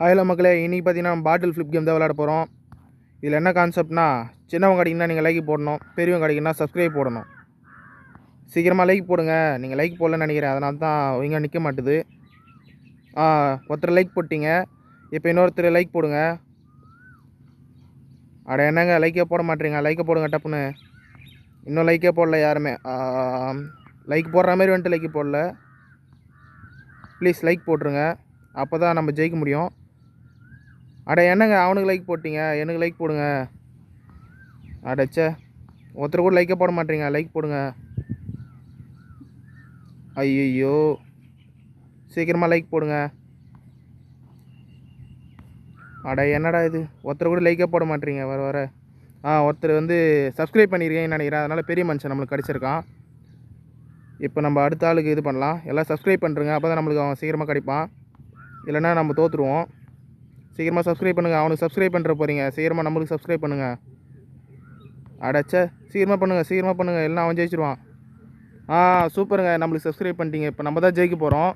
Hello மக்களே, இன்றைக்கி பார்த்தீங்கன்னா பாட்டில் ஃப்ளிப் கேம் தான் விளையாட போகிறோம். இதில் என்ன கான்செப்ட்னா, சின்னவங்க கிடைக்குன்னா நீங்கள் லைக் போடணும், பெரியவங்க கிடைக்குன்னா சப்ஸ்கிரைப் போடணும். சீக்கிரமாக லைக் போடுங்க. நீங்கள் லைக் போடலன்னு நினைக்கிறேன், அதனால தான் இங்கே நிற்க மாட்டுது. ஒருத்தர் லைக் போட்டிங்க, இப்போ இன்னொருத்தர் லைக் போடுங்க. அட என்னங்க லைக்கே போட மாட்டேறீங்க, லைக்கை போடுங்க டப்புன்னு. இன்னும் லைக்கே போடல யாருமே. லைக் போடுற மாதிரி வந்துட்டு லைக் போடல. ப்ளீஸ் லைக் போட்டுருங்க, அப்போ தான் நம்ம ஜெயிக்க முடியும். அட என்னங்க அவனுக்கு லைக் போட்டிங்க, எனக்கு லைக் போடுங்க. அடச்சே, ஒருத்தர் கூட லைக்கே போட மாட்டேறீங்க, லைக் போடுங்க. ஐயோ, சீக்கிரமாக லைக் போடுங்க. அட என்னடா இது, ஒருத்தர் கூட லைக்கே போட மாட்டேறீங்க வர. ஒருத்தர் வந்து சப்ஸ்கிரைப் பண்ணியிருக்கேன்னு நினைக்கிறேன், அதனால் பெரிய மனுஷன் நம்மளுக்கு கிடச்சிருக்கான். இப்போ நம்ம அடுத்த ஆளுக்கு இது பண்ணலாம். எல்லாம் சப்ஸ்கிரைப் பண்ணுறங்க, அப்போ தான் நம்மளுக்கு அவன் சீக்கிரமாக கிடைப்பான். இல்லைன்னா நம்ம தோற்றுருவோம். சீக்கிரமாக சப்ஸ்கிரைப் பண்ணுங்கள். அவனுக்கு சப்ஸ்கிரைப் பண்ணுற போகிறீங்க, சீக்கிரமாக நம்மளுக்கு சப்ஸ்கிரைப் பண்ணுங்கள். அடச்சே, சீக்கிரமாக பண்ணுங்கள், இல்லைனா அவன் ஜெயிச்சிருவான். சூப்பருங்க, நம்மளுக்கு சப்ஸ்கிரைப் பண்ணிட்டீங்க. இப்போ நம்ம தான் ஜெயிக்க போகிறோம்.